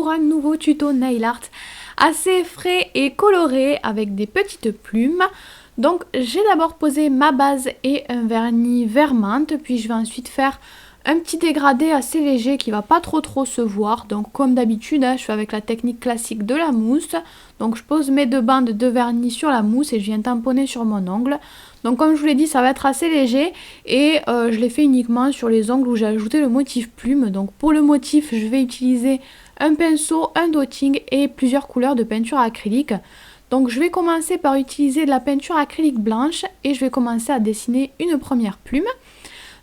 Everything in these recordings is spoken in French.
pour un nouveau tuto nail art assez frais et coloré avec des petites plumes. Donc j'ai d'abord posé ma base et un vernis vert menthe, puis je vais ensuite faire un petit dégradé assez léger qui va pas trop se voir. Donc comme d'habitude, je fais avec la technique classique de la mousse. Donc je pose mes deux bandes de vernis sur la mousse et je viens tamponner sur mon ongle. Donc comme je vous l'ai dit, ça va être assez léger et je l'ai fait uniquement sur les ongles où j'ai ajouté le motif plume. Donc pour le motif, je vais utiliser un pinceau, un dotting et plusieurs couleurs de peinture acrylique. Donc je vais commencer par utiliser de la peinture acrylique blanche et je vais commencer à dessiner une première plume.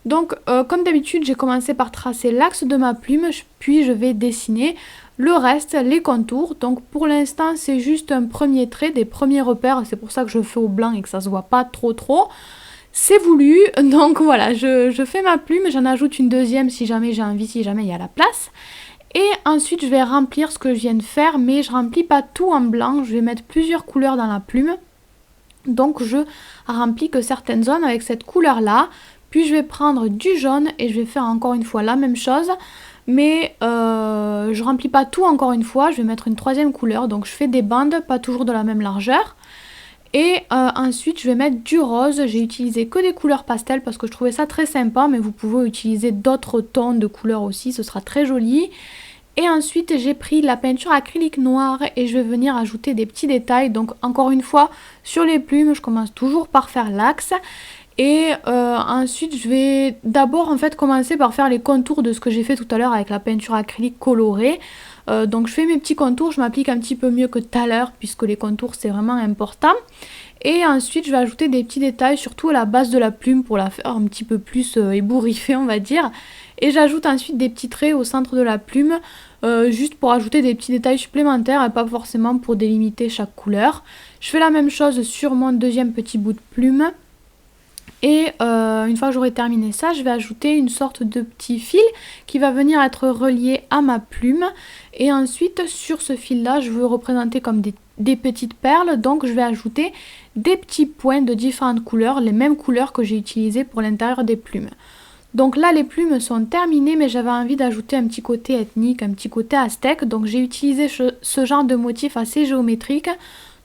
Donc comme d'habitude, j'ai commencé par tracer l'axe de ma plume, puis je vais dessiner le reste, les contours. Donc pour l'instant, c'est juste un premier trait, des premiers repères, c'est pour ça que je fais au blanc et que ça se voit pas trop. C'est voulu, donc voilà, je fais ma plume, j'en ajoute une deuxième si jamais j'ai envie, si jamais il y a la place. Et ensuite, je vais remplir ce que je viens de faire, mais je remplis pas tout en blanc, je vais mettre plusieurs couleurs dans la plume. Donc je remplis que certaines zones avec cette couleur-là. Puis je vais prendre du jaune et je vais faire encore une fois la même chose. Mais je remplis pas tout encore une fois, je vais mettre une troisième couleur. Donc je fais des bandes, pas toujours de la même largeur. Et ensuite je vais mettre du rose. J'ai utilisé que des couleurs pastel parce que je trouvais ça très sympa. Mais vous pouvez utiliser d'autres tons de couleurs aussi, ce sera très joli. Et ensuite j'ai pris la peinture acrylique noire et je vais venir ajouter des petits détails. Donc encore une fois sur les plumes, je commence toujours par faire l'axe. Et ensuite je vais d'abord en fait commencer par faire les contours de ce que j'ai fait tout à l'heure avec la peinture acrylique colorée. Donc je fais mes petits contours, je m'applique un petit peu mieux que tout à l'heure puisque les contours c'est vraiment important. Et ensuite je vais ajouter des petits détails surtout à la base de la plume pour la faire un petit peu plus ébouriffée on va dire. Et j'ajoute ensuite des petits traits au centre de la plume juste pour ajouter des petits détails supplémentaires et pas forcément pour délimiter chaque couleur. Je fais la même chose sur mon deuxième petit bout de plume. Et une fois que j'aurai terminé ça, je vais ajouter une sorte de petit fil qui va venir être relié à ma plume. Et ensuite, sur ce fil-là, je veux représenter comme des petites perles. Donc, je vais ajouter des petits points de différentes couleurs, les mêmes couleurs que j'ai utilisées pour l'intérieur des plumes. Donc là, les plumes sont terminées, mais j'avais envie d'ajouter un petit côté ethnique, un petit côté aztèque. Donc, j'ai utilisé ce genre de motif assez géométrique.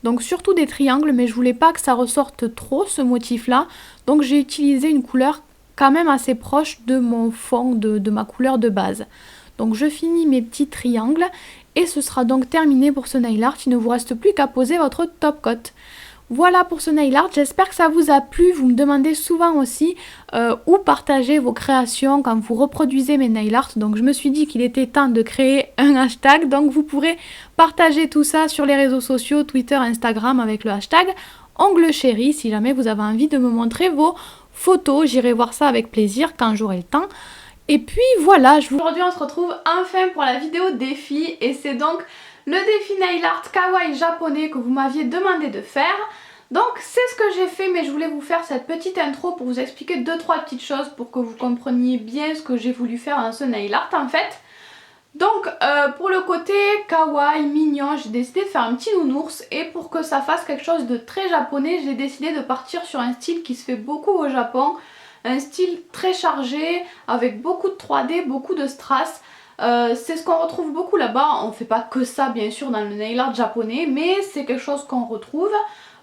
Donc surtout des triangles, mais je voulais pas que ça ressorte trop ce motif là. Donc j'ai utilisé une couleur quand même assez proche de mon fond, de ma couleur de base. Donc je finis mes petits triangles et ce sera donc terminé pour ce nail art. Il ne vous reste plus qu'à poser votre top coat. Voilà pour ce nail art, j'espère que ça vous a plu. Vous me demandez souvent aussi où partager vos créations quand vous reproduisez mes nail art. Donc je me suis dit qu'il était temps de créer un hashtag. Donc vous pourrez partager tout ça sur les réseaux sociaux, Twitter, Instagram avec le hashtag Ongle Chéri. Si jamais vous avez envie de me montrer vos photos, j'irai voir ça avec plaisir quand j'aurai le temps. Et puis voilà, aujourd'hui on se retrouve enfin pour la vidéo défi et c'est donc le défi nail art kawaii japonais que vous m'aviez demandé de faire. Donc c'est ce que j'ai fait, mais je voulais vous faire cette petite intro pour vous expliquer 2-3 petites choses pour que vous compreniez bien ce que j'ai voulu faire dans ce nail art en fait. Donc pour le côté kawaii, mignon, j'ai décidé de faire un petit nounours et pour que ça fasse quelque chose de très japonais, j'ai décidé de partir sur un style qui se fait beaucoup au Japon. Un style très chargé avec beaucoup de 3D, beaucoup de strass. C'est ce qu'on retrouve beaucoup là-bas. On fait pas que ça bien sûr dans le nail art japonais, mais c'est quelque chose qu'on retrouve.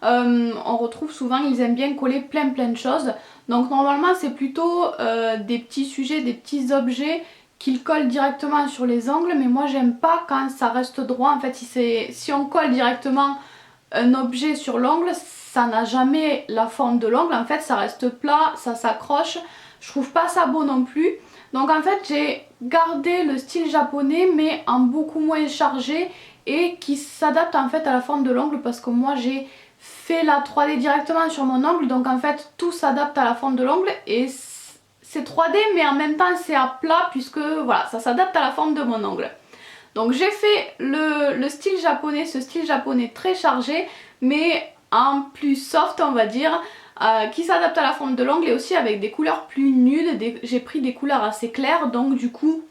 On retrouve souvent, ils aiment bien coller plein de choses. Donc normalement c'est plutôt des petits sujets, des petits objets qu'ils collent directement sur les ongles. Mais moi j'aime pas quand ça reste droit. En fait si on colle directement un objet sur l'ongle, ça n'a jamais la forme de l'ongle. En fait ça reste plat, ça s'accroche. Je trouve pas ça beau non plus. Donc en fait j'ai gardé le style japonais mais en beaucoup moins chargé et qui s'adapte en fait à la forme de l'ongle parce que moi j'ai fait la 3D directement sur mon ongle, donc en fait tout s'adapte à la forme de l'ongle et c'est 3D mais en même temps c'est à plat puisque voilà ça s'adapte à la forme de mon ongle. Donc j'ai fait le style japonais, ce style japonais très chargé mais en plus soft on va dire. Qui s'adapte à la forme de l'ongle et aussi avec des couleurs plus nudes. J'ai pris des couleurs assez claires donc du coup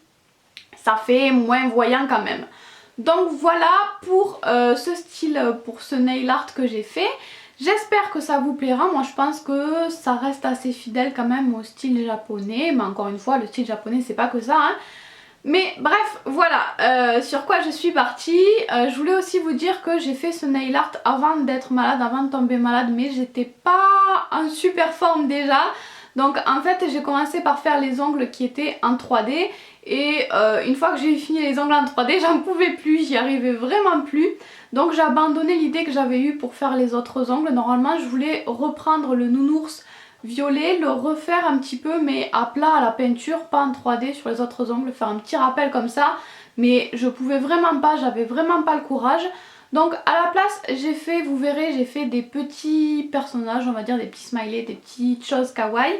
ça fait moins voyant quand même. Donc voilà pour ce style, pour ce nail art que j'ai fait. J'espère que ça vous plaira. Moi je pense que ça reste assez fidèle quand même au style japonais. Mais encore une fois le style japonais c'est pas que ça hein. Mais bref, voilà sur quoi je suis partie. Je voulais aussi vous dire que j'ai fait ce nail art avant d'être malade, avant de tomber malade, mais j'étais pas en super forme déjà. Donc en fait j'ai commencé par faire les ongles qui étaient en 3D et une fois que j'ai fini les ongles en 3D j'en pouvais plus, j'y arrivais vraiment plus. Donc j'ai abandonné l'idée que j'avais eue pour faire les autres ongles. Normalement je voulais reprendre le nounours violet, le refaire un petit peu mais à plat à la peinture, pas en 3D sur les autres ongles, faire un petit rappel comme ça. Mais je pouvais vraiment pas, j'avais vraiment pas le courage. Donc à la place j'ai fait, vous verrez, j'ai fait des petits personnages, on va dire des petits smileys, des petites choses kawaii.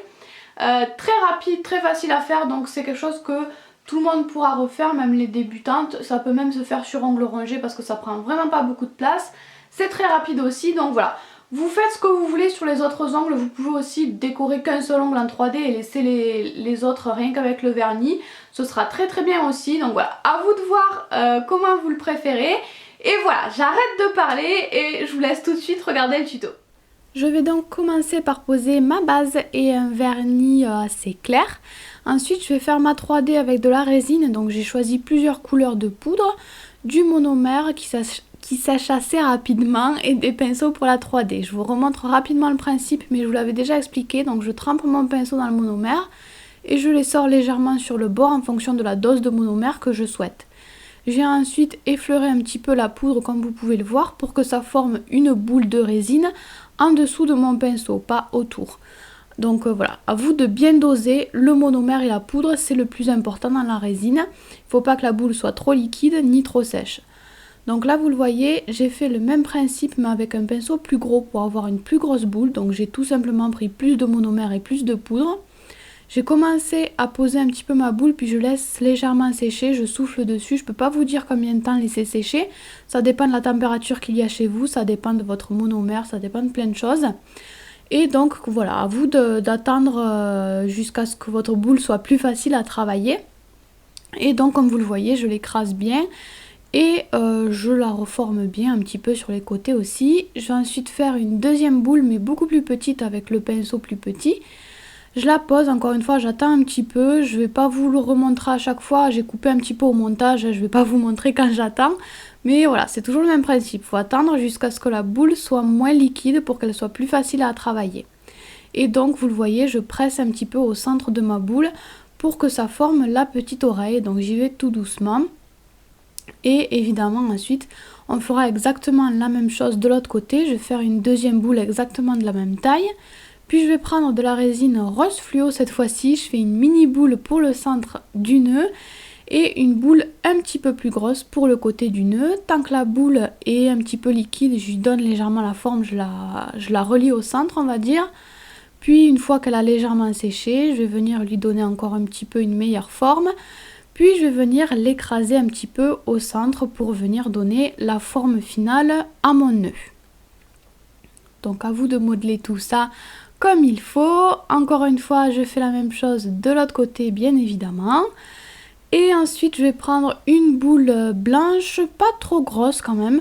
Très rapide, très facile à faire, donc c'est quelque chose que tout le monde pourra refaire, même les débutantes. Ça peut même se faire sur ongles rongés parce que ça prend vraiment pas beaucoup de place. C'est très rapide aussi, donc voilà. Vous faites ce que vous voulez sur les autres ongles, vous pouvez aussi décorer qu'un seul ongle en 3D et laisser les autres rien qu'avec le vernis. Ce sera très très bien aussi, donc voilà, à vous de voir comment vous le préférez. Et voilà, j'arrête de parler et je vous laisse tout de suite regarder le tuto. Je vais donc commencer par poser ma base et un vernis assez clair. Ensuite je vais faire ma 3D avec de la résine, donc j'ai choisi plusieurs couleurs de poudre, du monomère qui sèche assez rapidement et des pinceaux pour la 3D. Je vous remontre rapidement le principe mais je vous l'avais déjà expliqué. Donc je trempe mon pinceau dans le monomère et je les sors légèrement sur le bord en fonction de la dose de monomère que je souhaite. J'ai ensuite effleuré un petit peu la poudre comme vous pouvez le voir pour que ça forme une boule de résine en dessous de mon pinceau, pas autour. Donc voilà, à vous de bien doser le monomère et la poudre, c'est le plus important dans la résine. Il ne faut pas que la boule soit trop liquide ni trop sèche. Donc là vous le voyez, j'ai fait le même principe mais avec un pinceau plus gros pour avoir une plus grosse boule. Donc j'ai tout simplement pris plus de monomère et plus de poudre. J'ai commencé à poser un petit peu ma boule puis je laisse légèrement sécher, je souffle dessus. Je ne peux pas vous dire combien de temps laisser sécher. Ça dépend de la température qu'il y a chez vous, ça dépend de votre monomère, ça dépend de plein de choses. Et donc voilà, à vous d'attendre jusqu'à ce que votre boule soit plus facile à travailler. Et donc comme vous le voyez, je l'écrase bien. Et je la reforme bien un petit peu sur les côtés aussi. Je vais ensuite faire une deuxième boule mais beaucoup plus petite avec le pinceau plus petit. Je la pose, encore une fois j'attends un petit peu, je ne vais pas vous le remontrer à chaque fois, j'ai coupé un petit peu au montage, je ne vais pas vous montrer quand j'attends. Mais voilà, c'est toujours le même principe, il faut attendre jusqu'à ce que la boule soit moins liquide pour qu'elle soit plus facile à travailler. Et donc vous le voyez, je presse un petit peu au centre de ma boule pour que ça forme la petite oreille, donc j'y vais tout doucement. Et évidemment ensuite on fera exactement la même chose de l'autre côté, je vais faire une deuxième boule exactement de la même taille. Puis je vais prendre de la résine rose fluo cette fois-ci, je fais une mini boule pour le centre du nœud et une boule un petit peu plus grosse pour le côté du nœud. Tant que la boule est un petit peu liquide, je lui donne légèrement la forme, je la relie au centre on va dire. Puis une fois qu'elle a légèrement séché, je vais venir lui donner encore un petit peu une meilleure forme. Puis je vais venir l'écraser un petit peu au centre pour venir donner la forme finale à mon nœud. Donc à vous de modeler tout ça comme il faut. Encore une fois, je fais la même chose de l'autre côté bien évidemment. Et ensuite je vais prendre une boule blanche, pas trop grosse quand même.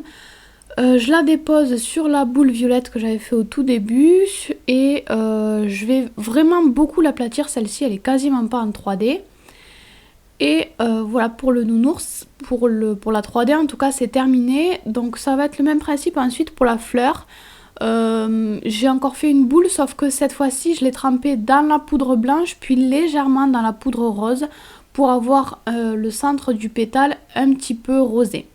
Je la dépose sur la boule violette que j'avais fait au tout début. Et je vais vraiment beaucoup l'aplatir, celle-ci elle est quasiment pas en 3D. Et voilà pour le nounours, pour la 3D en tout cas c'est terminé. Donc ça va être le même principe ensuite pour la fleur. J'ai encore fait une boule sauf que cette fois-ci je l'ai trempée dans la poudre blanche puis légèrement dans la poudre rose pour avoir le centre du pétale un petit peu rosé.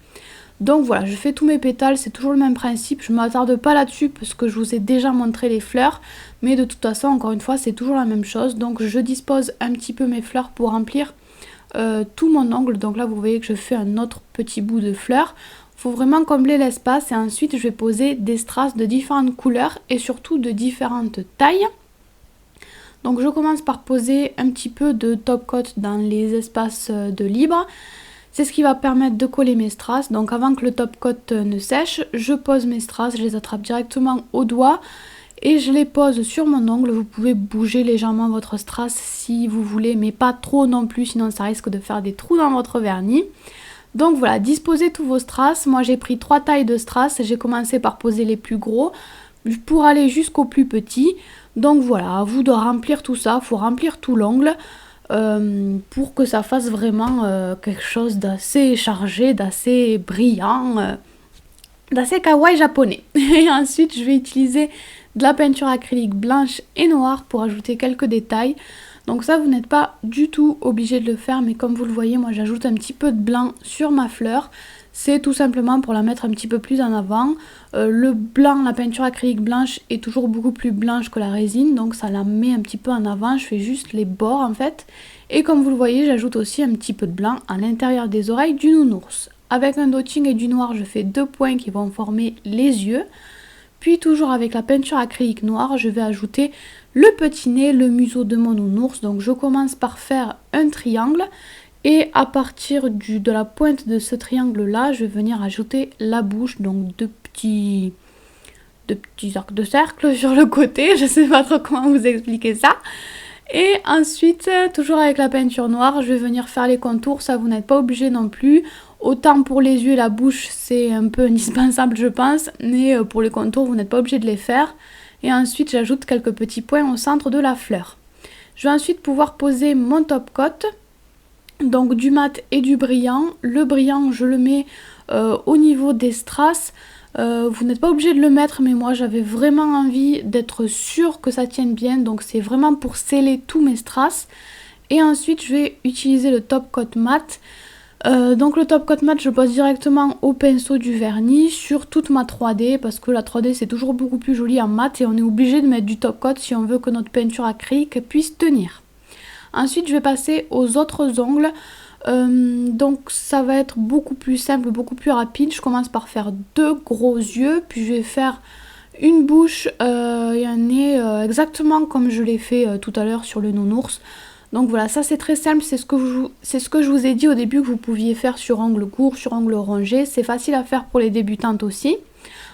Donc voilà, je fais tous mes pétales, c'est toujours le même principe, je ne m'attarde pas là-dessus parce que je vous ai déjà montré les fleurs, mais de toute façon encore une fois c'est toujours la même chose. Donc je dispose un petit peu mes fleurs pour remplir tout mon ongle. Donc là vous voyez que je fais un autre petit bout de fleurs. Il faut vraiment combler l'espace et ensuite je vais poser des strass de différentes couleurs et surtout de différentes tailles. Donc je commence par poser un petit peu de top coat dans les espaces de libre. C'est ce qui va permettre de coller mes strass. Donc avant que le top coat ne sèche, je pose mes strass, je les attrape directement au doigt et je les pose sur mon ongle. Vous pouvez bouger légèrement votre strass si vous voulez, mais pas trop non plus, sinon ça risque de faire des trous dans votre vernis. Donc voilà, disposez tous vos strass. Moi j'ai pris 3 tailles de strass, j'ai commencé par poser les plus gros pour aller jusqu'au plus petit. Donc voilà, à vous de remplir tout ça, il faut remplir tout l'ongle. pour que ça fasse vraiment quelque chose d'assez chargé, d'assez brillant, d'assez kawaii japonais. Et ensuite je vais utiliser de la peinture acrylique blanche et noire pour ajouter quelques détails. Donc ça, vous n'êtes pas du tout obligé de le faire, mais comme vous le voyez, moi j'ajoute un petit peu de blanc sur ma fleur. C'est tout simplement pour la mettre un petit peu plus en avant. Le blanc, la peinture acrylique blanche est toujours beaucoup plus blanche que la résine, donc ça la met un petit peu en avant. Je fais juste les bords en fait. Et comme vous le voyez, j'ajoute aussi un petit peu de blanc à l'intérieur des oreilles du nounours. Avec un dotting et du noir, je fais 2 points qui vont former les yeux. Puis toujours avec la peinture acrylique noire, je vais ajouter le petit nez, le museau de mon nounours. Donc je commence par faire un triangle et à partir de la pointe de ce triangle là, je vais venir ajouter la bouche. Donc deux petits arcs de cercle sur le côté. Je ne sais pas trop comment vous expliquer ça. Et ensuite, toujours avec la peinture noire, je vais venir faire les contours. Ça, vous n'êtes pas obligé non plus. Autant pour les yeux et la bouche, c'est un peu indispensable, je pense. Mais pour les contours, vous n'êtes pas obligé de les faire. Et ensuite, j'ajoute quelques petits points au centre de la fleur. Je vais ensuite pouvoir poser mon top coat. Donc du mat et du brillant. Le brillant, je le mets au niveau des strass. Vous n'êtes pas obligé de le mettre, mais moi j'avais vraiment envie d'être sûre que ça tienne bien, donc c'est vraiment pour sceller tous mes strass. Et ensuite je vais utiliser le top coat mat. Donc le top coat mat, je pose directement au pinceau du vernis sur toute ma 3D, parce que la 3D c'est toujours beaucoup plus joli en mat et on est obligé de mettre du top coat si on veut que notre peinture acrylique puisse tenir. Ensuite je vais passer aux autres ongles. Donc ça va être beaucoup plus simple, beaucoup plus rapide. Je commence par faire 2 gros yeux, puis je vais faire une bouche et un nez exactement comme je l'ai fait tout à l'heure sur le nounours. Donc voilà, ça c'est très simple, c'est ce que je vous ai dit au début que vous pouviez faire sur ongles courts, sur ongles rongés. C'est facile à faire pour les débutantes aussi.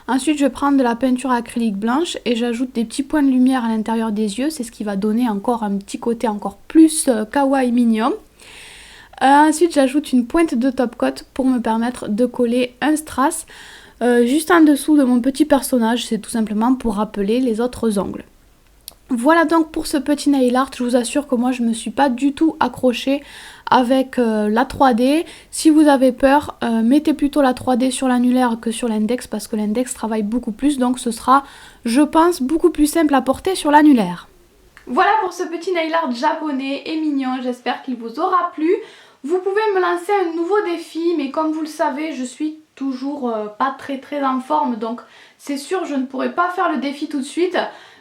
Ensuite je vais prendre de la peinture acrylique blanche et j'ajoute des petits points de lumière à l'intérieur des yeux. C'est ce qui va donner encore un petit côté encore plus kawaii mignon. Ensuite j'ajoute une pointe de top coat pour me permettre de coller un strass juste en dessous de mon petit personnage. C'est tout simplement pour rappeler les autres ongles. Voilà donc pour ce petit nail art. Je vous assure que moi je ne me suis pas du tout accrochée avec la 3D. Si vous avez peur, mettez plutôt la 3D sur l'annulaire que sur l'index, parce que l'index travaille beaucoup plus, donc ce sera, je pense, beaucoup plus simple à porter sur l'annulaire. Voilà pour ce petit nail art japonais et mignon, j'espère qu'il vous aura plu. Vous pouvez me lancer un nouveau défi, mais comme vous le savez, je suis toujours pas très en forme, donc c'est sûr je ne pourrai pas faire le défi tout de suite,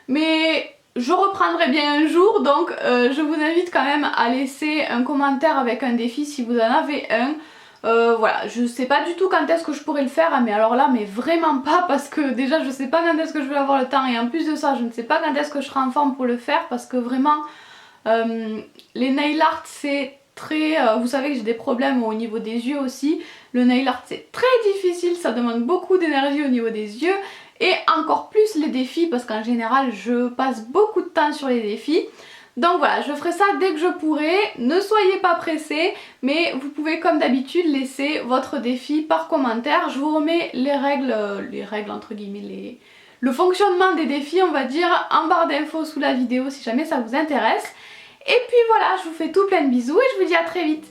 mais je reprendrai bien un jour, donc je vous invite quand même à laisser un commentaire avec un défi si vous en avez un. Voilà, je sais pas du tout quand est-ce que je pourrais le faire, mais alors là, mais vraiment pas, parce que déjà je sais pas quand est-ce que je vais avoir le temps, et en plus de ça, je ne sais pas quand est-ce que je serai en forme pour le faire, parce que vraiment, les nail art c'est très... vous savez que j'ai des problèmes au niveau des yeux aussi. Le nail art c'est très difficile, ça demande beaucoup d'énergie au niveau des yeux. Et encore plus les défis, parce qu'en général je passe beaucoup de temps sur les défis. Donc voilà, je ferai ça dès que je pourrai. Ne soyez pas pressés, mais vous pouvez comme d'habitude laisser votre défi par commentaire. Je vous remets les règles entre guillemets, le fonctionnement des défis on va dire en barre d'infos sous la vidéo si jamais ça vous intéresse. Et puis voilà, je vous fais tout plein de bisous et je vous dis à très vite.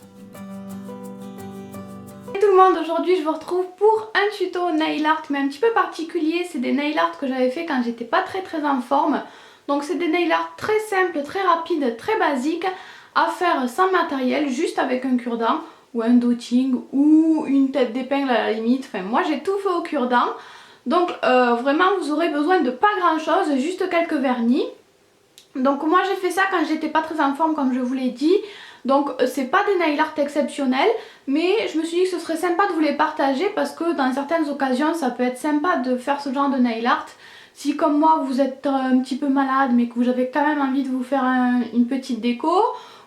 Salut tout le monde, aujourd'hui je vous retrouve pour un tuto nail art mais un petit peu particulier. C'est des nail art que j'avais fait quand j'étais pas très en forme. Donc c'est des nail art très simples, très rapides, très basiques à faire sans matériel, juste avec un cure-dent ou un dotting ou une tête d'épingle à la limite. Enfin moi j'ai tout fait au cure-dent. Donc vraiment vous aurez besoin de pas grand chose, juste quelques vernis. Donc moi j'ai fait ça quand j'étais pas très en forme comme je vous l'ai dit. Donc c'est pas des nail art exceptionnels, mais je me suis dit que ce serait sympa de vous les partager parce que dans certaines occasions ça peut être sympa de faire ce genre de nail art. Si comme moi vous êtes un petit peu malade mais que vous avez quand même envie de vous faire une petite déco,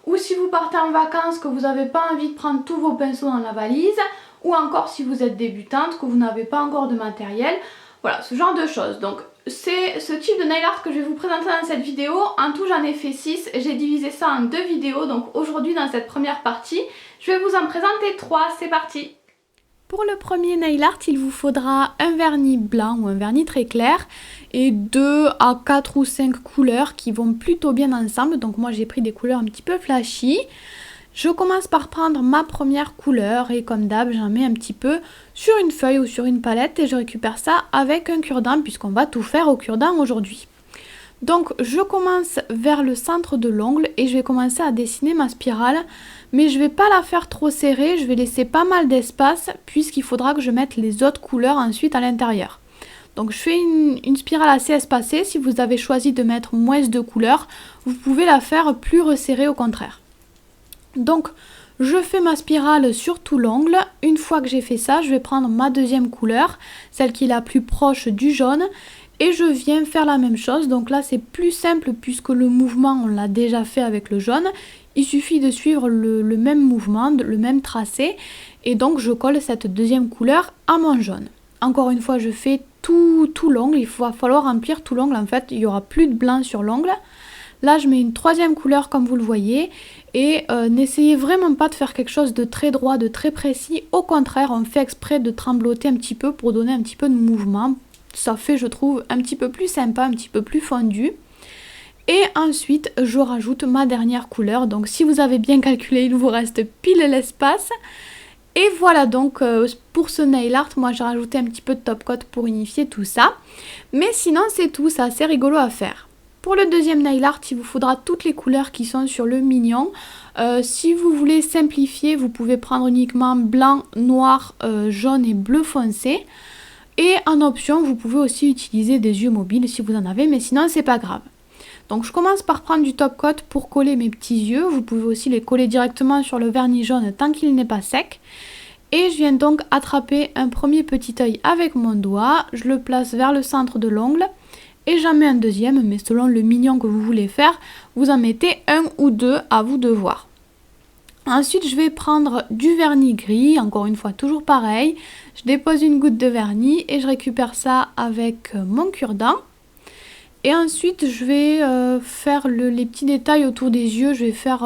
ou si vous partez en vacances que vous n'avez pas envie de prendre tous vos pinceaux dans la valise, ou encore si vous êtes débutante, que vous n'avez pas encore de matériel, voilà ce genre de choses. Donc c'est ce type de nail art que je vais vous présenter dans cette vidéo. En tout j'en ai fait 6, j'ai divisé ça en 2 vidéos, donc aujourd'hui dans cette première partie je vais vous en présenter 3, c'est parti. Pour le premier nail art, il vous faudra un vernis blanc ou un vernis très clair et 2 à 4 ou 5 couleurs qui vont plutôt bien ensemble. Donc moi j'ai pris des couleurs un petit peu flashy. Je commence par prendre ma première couleur et comme d'hab j'en mets un petit peu sur une feuille ou sur une palette et je récupère ça avec un cure-dent puisqu'on va tout faire au cure-dent aujourd'hui. Donc je commence vers le centre de l'ongle et je vais commencer à dessiner ma spirale, mais je ne vais pas la faire trop serrée, je vais laisser pas mal d'espace puisqu'il faudra que je mette les autres couleurs ensuite à l'intérieur. Donc je fais une spirale assez espacée. Si vous avez choisi de mettre moins de couleurs, vous pouvez la faire plus resserrée au contraire. Donc je fais ma spirale sur tout l'ongle. Une fois que j'ai fait ça, je vais prendre ma deuxième couleur, celle qui est la plus proche du jaune. Et je viens faire la même chose, donc là c'est plus simple puisque le mouvement on l'a déjà fait avec le jaune. Il suffit de suivre le même mouvement, le même tracé. Et donc je colle cette deuxième couleur à mon jaune. Encore une fois je fais tout l'ongle, il va falloir remplir tout l'ongle en fait, il n'y aura plus de blanc sur l'ongle. Là je mets une troisième couleur comme vous le voyez. Et n'essayez vraiment pas de faire quelque chose de très droit, de très précis. Au contraire on fait exprès de trembloter un petit peu pour donner un petit peu de mouvement. Ça fait, je trouve, un petit peu plus sympa, un petit peu plus fondu. Et ensuite, je rajoute ma dernière couleur. Donc, si vous avez bien calculé, il vous reste pile l'espace. Et voilà donc, pour ce nail art, moi j'ai rajouté un petit peu de top coat pour unifier tout ça. Mais sinon, c'est tout, c'est assez rigolo à faire. Pour le deuxième nail art, il vous faudra toutes les couleurs qui sont sur le mignon. Si vous voulez simplifier, vous pouvez prendre uniquement blanc, noir, jaune et bleu foncé. Et en option, vous pouvez aussi utiliser des yeux mobiles si vous en avez, mais sinon c'est pas grave. Donc je commence par prendre du top coat pour coller mes petits yeux. Vous pouvez aussi les coller directement sur le vernis jaune tant qu'il n'est pas sec. Et je viens donc attraper un premier petit œil avec mon doigt. Je le place vers le centre de l'ongle. Et j'en mets un deuxième, mais selon le mignon que vous voulez faire, vous en mettez un ou deux, à vous de voir. Ensuite, je vais prendre du vernis gris, encore une fois, toujours pareil. Je dépose une goutte de vernis et je récupère ça avec mon cure-dent. Et ensuite, je vais faire les petits détails autour des yeux. Je vais faire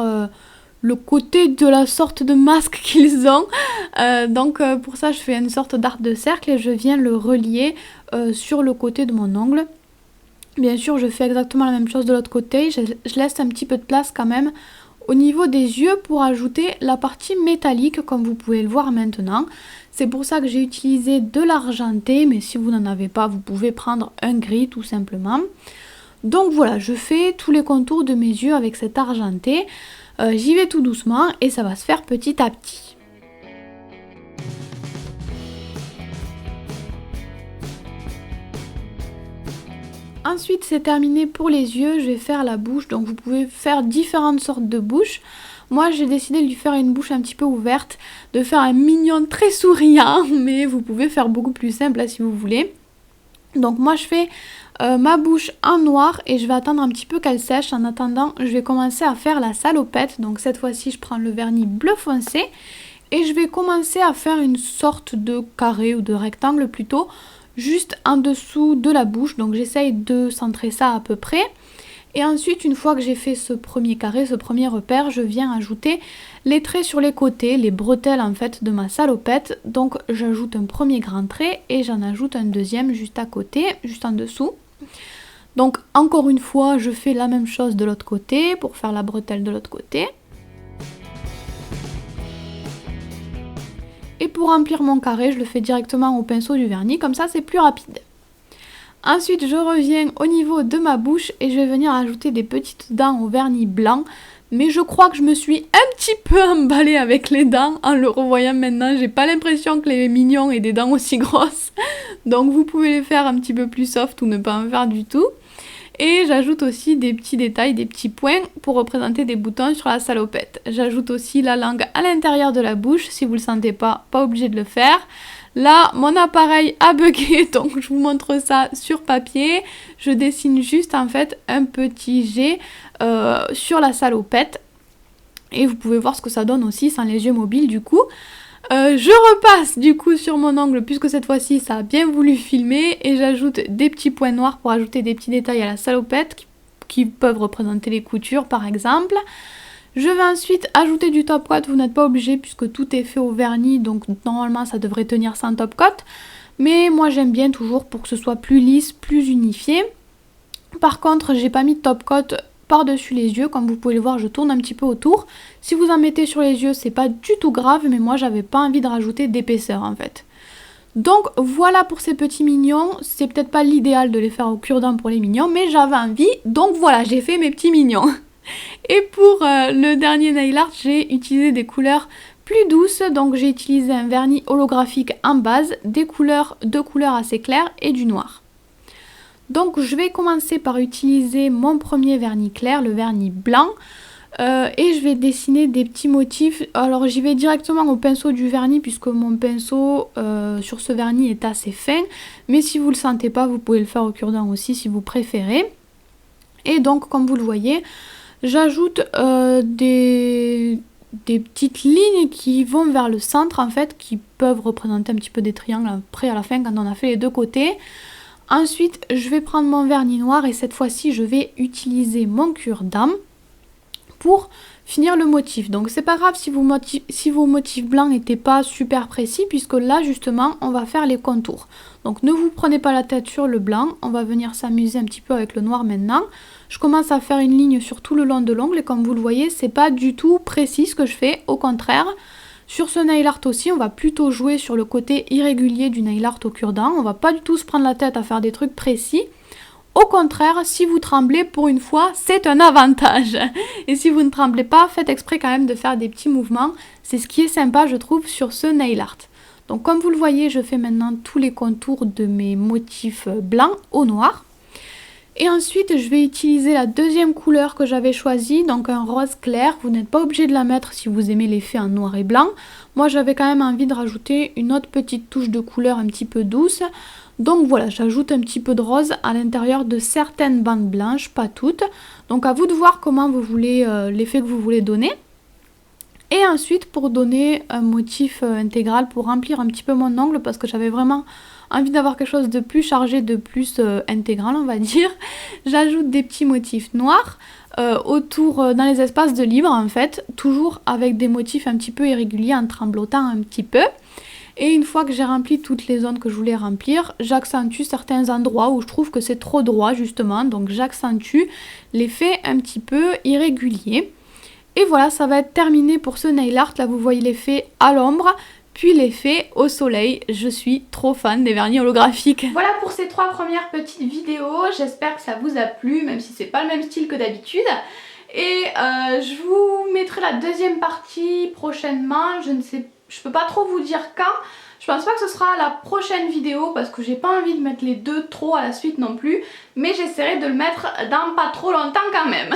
le côté de la sorte de masque qu'ils ont. Donc, pour ça, je fais une sorte d'arc de cercle et je viens le relier sur le côté de mon ongle. Bien sûr, je fais exactement la même chose de l'autre côté. Je laisse un petit peu de place quand même au niveau des yeux pour ajouter la partie métallique comme vous pouvez le voir maintenant. C'est pour ça que j'ai utilisé de l'argenté, mais si vous n'en avez pas, vous pouvez prendre un gris tout simplement. Donc voilà, je fais tous les contours de mes yeux avec cet argenté. J'y vais tout doucement et ça va se faire petit à petit. Ensuite, c'est terminé pour les yeux, je vais faire la bouche. Donc vous pouvez faire différentes sortes de bouches. Moi, j'ai décidé de lui faire une bouche un petit peu ouverte, de faire un mignon très souriant, mais vous pouvez faire beaucoup plus simple là, si vous voulez. Donc moi, je fais ma bouche en noir et je vais attendre un petit peu qu'elle sèche. En attendant, je vais commencer à faire la salopette. Donc cette fois-ci, je prends le vernis bleu foncé et je vais commencer à faire une sorte de carré ou de rectangle plutôt, juste en dessous de la bouche. Donc j'essaye de centrer ça à peu près. Et ensuite, une fois que j'ai fait ce premier carré, ce premier repère, je viens ajouter les traits sur les côtés, les bretelles en fait de ma salopette. Donc j'ajoute un premier grand trait et j'en ajoute un deuxième juste à côté, juste en dessous. Donc encore une fois, je fais la même chose de l'autre côté pour faire la bretelle de l'autre côté. Et pour remplir mon carré, je le fais directement au pinceau du vernis, comme ça c'est plus rapide. Ensuite, je reviens au niveau de ma bouche et je vais venir ajouter des petites dents au vernis blanc. Mais je crois que je me suis un petit peu emballée avec les dents en le revoyant maintenant. J'ai pas l'impression que les mignons aient des dents aussi grosses. Donc vous pouvez les faire un petit peu plus soft ou ne pas en faire du tout. Et j'ajoute aussi des petits détails, des petits points pour représenter des boutons sur la salopette. J'ajoute aussi la langue à l'intérieur de la bouche. Si vous le sentez pas obligé de le faire. Là, mon appareil a bugué, donc je vous montre ça sur papier. Je dessine juste en fait un petit G sur la salopette. Et vous pouvez voir ce que ça donne aussi sans les yeux mobiles du coup. Je repasse du coup sur mon ongle puisque cette fois-ci ça a bien voulu filmer. Et j'ajoute des petits points noirs pour ajouter des petits détails à la salopette qui peuvent représenter les coutures par exemple. Je vais ensuite ajouter du top coat, vous n'êtes pas obligé puisque tout est fait au vernis, donc normalement ça devrait tenir sans top coat. Mais moi j'aime bien toujours pour que ce soit plus lisse, plus unifié. Par contre, j'ai pas mis de top coat par-dessus les yeux, comme vous pouvez le voir, je tourne un petit peu autour. Si vous en mettez sur les yeux, c'est pas du tout grave, mais moi j'avais pas envie de rajouter d'épaisseur en fait. Donc voilà pour ces petits mignons, c'est peut-être pas l'idéal de les faire au cure-dent pour les mignons, mais j'avais envie, donc voilà, j'ai fait mes petits mignons. Et pour le dernier nail art, j'ai utilisé des couleurs plus douces, donc j'ai utilisé un vernis holographique en base, deux couleurs assez claires et du noir. Donc je vais commencer par utiliser mon premier vernis clair, le vernis blanc. Et je vais dessiner des petits motifs. Alors j'y vais directement au pinceau du vernis puisque mon pinceau sur ce vernis est assez fin. Mais si vous ne le sentez pas, vous pouvez le faire au cure-dent aussi si vous préférez. Et donc comme vous le voyez, j'ajoute des petites lignes qui vont vers le centre en fait, qui peuvent représenter un petit peu des triangles après à la fin quand on a fait les deux côtés. Ensuite je vais prendre mon vernis noir et cette fois-ci je vais utiliser mon cure-dent pour finir le motif. Donc c'est pas grave si vos motifs blancs n'étaient pas super précis puisque là justement on va faire les contours. Donc ne vous prenez pas la tête sur le blanc, on va venir s'amuser un petit peu avec le noir maintenant. Je commence à faire une ligne sur tout le long de l'ongle et comme vous le voyez c'est pas du tout précis ce que je fais, au contraire. Sur ce nail art aussi on va plutôt jouer sur le côté irrégulier du nail art au cure-dent, on va pas du tout se prendre la tête à faire des trucs précis. Au contraire, si vous tremblez pour une fois, c'est un avantage. Et si vous ne tremblez pas, faites exprès quand même de faire des petits mouvements. C'est ce qui est sympa, je trouve, sur ce nail art. Donc comme vous le voyez, je fais maintenant tous les contours de mes motifs blancs au noir. Et ensuite, je vais utiliser la deuxième couleur que j'avais choisie, donc un rose clair. Vous n'êtes pas obligé de la mettre si vous aimez l'effet en noir et blanc. Moi, j'avais quand même envie de rajouter une autre petite touche de couleur un petit peu douce. Donc voilà, j'ajoute un petit peu de rose à l'intérieur de certaines bandes blanches, pas toutes. Donc à vous de voir comment vous voulez l'effet que vous voulez donner. Et ensuite, pour donner un motif intégral, pour remplir un petit peu mon ongle, parce que j'avais vraiment envie d'avoir quelque chose de plus chargé, de plus intégral, on va dire, j'ajoute des petits motifs noirs autour, dans les espaces de libre en fait, toujours avec des motifs un petit peu irréguliers en tremblotant un petit peu. Et une fois que j'ai rempli toutes les zones que je voulais remplir, j'accentue certains endroits où je trouve que c'est trop droit justement, donc j'accentue l'effet un petit peu irrégulier. Et voilà, ça va être terminé pour ce nail art. Là, vous voyez l'effet à l'ombre, puis l'effet au soleil. Je suis trop fan des vernis holographiques. Voilà pour ces 3 premières petites vidéos. J'espère que ça vous a plu, même si c'est pas le même style que d'habitude. Et je vous mettrai la deuxième partie prochainement. Je peux pas trop vous dire quand. Je pense pas que ce sera la prochaine vidéo parce que j'ai pas envie de mettre les deux trop à la suite non plus. Mais j'essaierai de le mettre dans pas trop longtemps quand même.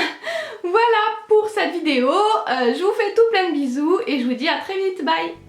Voilà pour cette vidéo. Je vous fais tout plein de bisous et je vous dis à très vite. Bye!